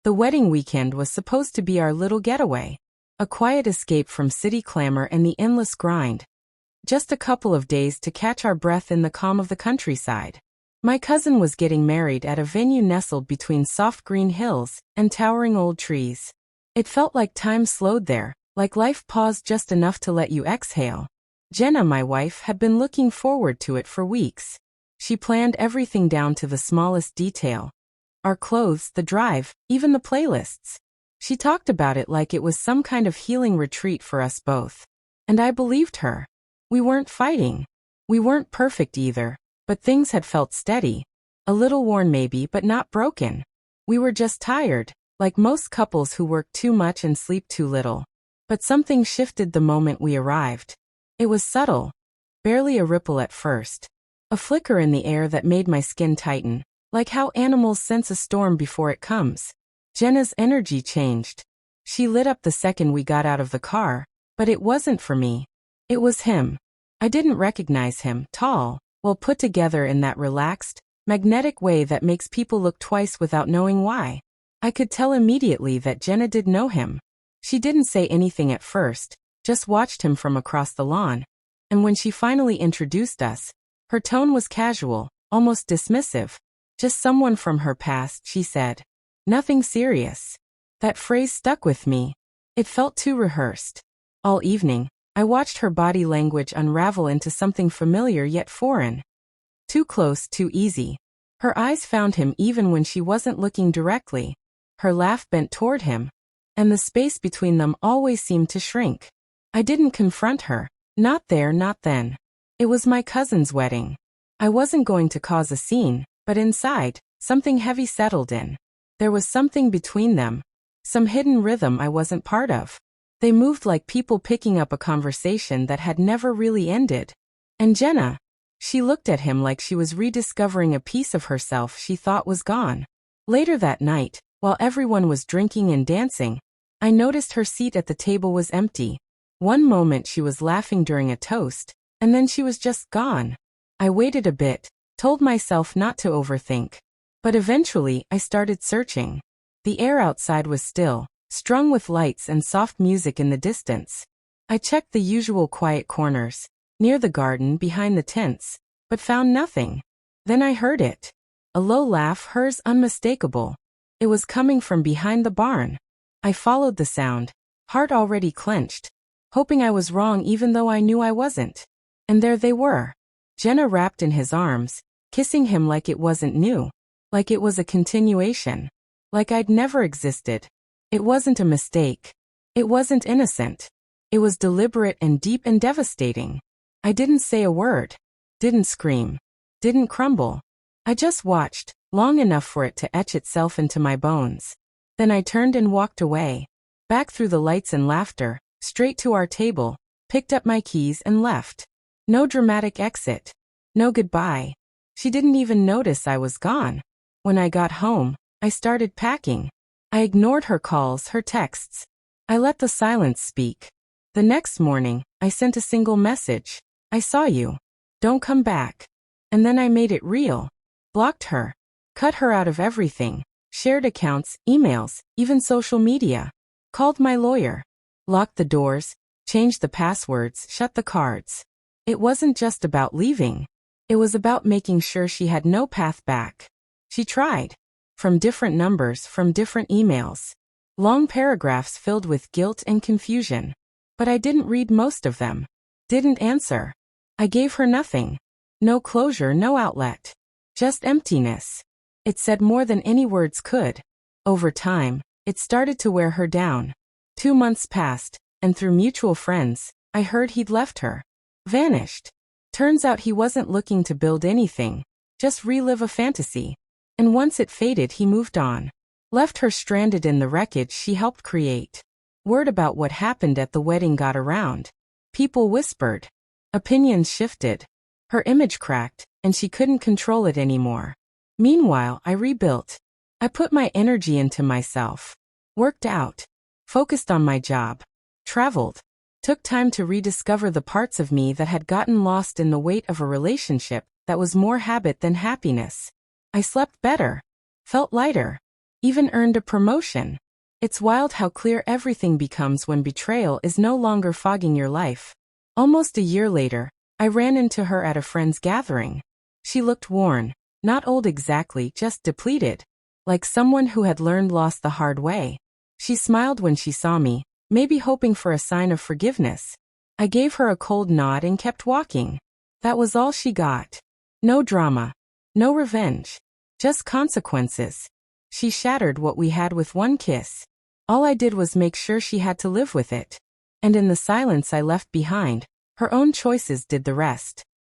The wedding weekend was supposed to be our little getaway. A quiet escape from city clamor and the endless grind. Just a couple of days to catch our breath in the calm of the countryside. My cousin was getting married at a venue nestled between soft green hills and towering old trees. It felt like time slowed there, like life paused just enough to let you exhale. Jenna, my wife, had been looking forward to it for weeks. She planned everything down to the smallest detail. Our clothes, the drive, even the playlists. She talked about it like it was some kind of healing retreat for us both. And I believed her. We weren't fighting. We weren't perfect either, but things had felt steady. A little worn maybe, but not broken. We were just tired, like most couples who work too much and sleep too little. But something shifted the moment we arrived. It was subtle. Barely a ripple at first. A flicker in the air that made my skin tighten, like how animals sense a storm before it comes. Jenna's energy changed. She lit up the second we got out of the car, but it wasn't for me. It was him. I didn't recognize him, tall, well put together in that relaxed, magnetic way that makes people look twice without knowing why. I could tell immediately that Jenna did know him. She didn't say anything at first, just watched him from across the lawn. And when she finally introduced us, her tone was casual, almost dismissive. Just someone from her past, she said. Nothing serious. That phrase stuck with me. It felt too rehearsed. All evening, I watched her body language unravel into something familiar yet foreign. Too close, too easy. Her eyes found him even when she wasn't looking directly. Her laugh bent toward him. And the space between them always seemed to shrink. I didn't confront her. Not there, not then. It was my cousin's wedding. I wasn't going to cause a scene, but inside, something heavy settled in. There was something between them. Some hidden rhythm I wasn't part of. They moved like people picking up a conversation that had never really ended. And Jenna, she looked at him like she was rediscovering a piece of herself she thought was gone. Later that night, while everyone was drinking and dancing, I noticed her seat at the table was empty. One moment she was laughing during a toast, and then she was just gone. I waited a bit, told myself not to overthink. But eventually, I started searching. The air outside was still, strung with lights and soft music in the distance. I checked the usual quiet corners, near the garden, behind the tents, but found nothing. Then I heard it. A low laugh, hers unmistakable. It was coming from behind the barn. I followed the sound, heart already clenched, hoping I was wrong even though I knew I wasn't. And there they were. Jenna wrapped in his arms, kissing him like it wasn't new, like it was a continuation, like I'd never existed. It wasn't a mistake. It wasn't innocent. It was deliberate and deep and devastating. I didn't say a word, didn't scream, didn't crumble. I just watched, long enough for it to etch itself into my bones. Then I turned and walked away, back through the lights and laughter, straight to our table, picked up my keys and left. No dramatic exit. No goodbye. She didn't even notice I was gone. When I got home, I started packing. I ignored her calls, her texts. I let the silence speak. The next morning, I sent a single message. I saw you. Don't come back. And then I made it real. Blocked her. Cut her out of everything. Shared accounts, emails, even social media. Called my lawyer. Locked the doors, changed the passwords, shut the cards. It wasn't just about leaving. It was about making sure she had no path back. She tried. From different numbers, from different emails. Long paragraphs filled with guilt and confusion. But I didn't read most of them. Didn't answer. I gave her nothing. No closure, no outlet. Just emptiness. It said more than any words could. Over time, it started to wear her down. 2 months passed, and through mutual friends, I heard he'd left her. Vanished. Turns out he wasn't looking to build anything, just relive a fantasy. And once it faded, he moved on. Left her stranded in the wreckage she helped create. Word about what happened at the wedding got around. People whispered. Opinions shifted. Her image cracked, and she couldn't control it anymore. Meanwhile, I rebuilt. I put my energy into myself. Worked out. Focused on my job. Traveled. Took time to rediscover the parts of me that had gotten lost in the weight of a relationship that was more habit than happiness. I slept better. Felt lighter. even earned a promotion. It's wild how clear everything becomes when betrayal is no longer fogging your life. Almost a year later, I ran into her at a friend's gathering. She looked worn, not old exactly, just depleted, like someone who had learned lost the hard way. She smiled when she saw me, maybe hoping for a sign of forgiveness. I gave her a cold nod and kept walking. That was all she got. No drama. No revenge. Just consequences. She shattered what we had with one kiss. All I did was make sure she had to live with it. And in the silence I left behind, her own choices did the rest.